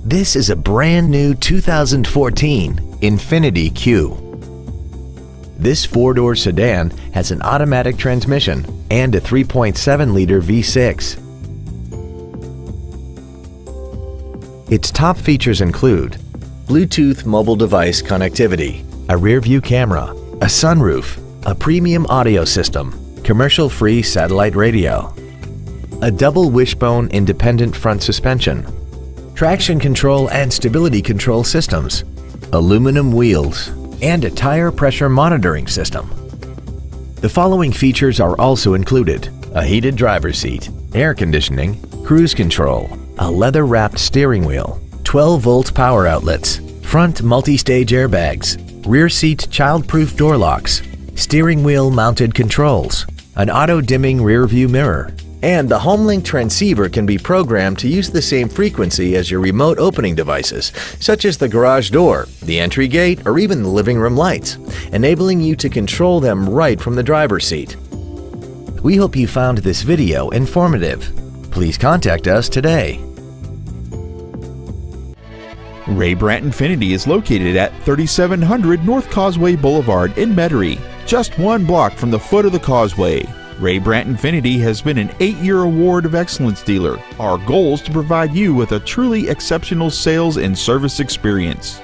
This is a brand new 2014 Infiniti Q. This four-door sedan has an automatic transmission and a 3.7-liter V6. Its top features include Bluetooth mobile device connectivity, a rear-view camera, a sunroof, a premium audio system, commercial-free satellite radio, a double wishbone independent front suspension, traction control and stability control systems, aluminum wheels, and a tire pressure monitoring system. The following features are also included: a heated driver's seat, air conditioning, cruise control, a leather-wrapped steering wheel, 12-volt power outlets, front multi-stage airbags, rear seat child-proof door locks, steering wheel mounted controls, an auto-dimming rear-view mirror, and the HomeLink transceiver can be programmed to use the same frequency as your remote opening devices, such as the garage door, the entry gate, or even the living room lights, enabling you to control them right from the driver's seat. We hope you found this video informative. Please contact us today. Ray Brandt Infiniti is located at 3700 North Causeway Boulevard in Metairie, just one block from the foot of the causeway. Ray Brandt Infiniti has been an 8-year Award of Excellence dealer. Our goal is to provide you with a truly exceptional sales and service experience.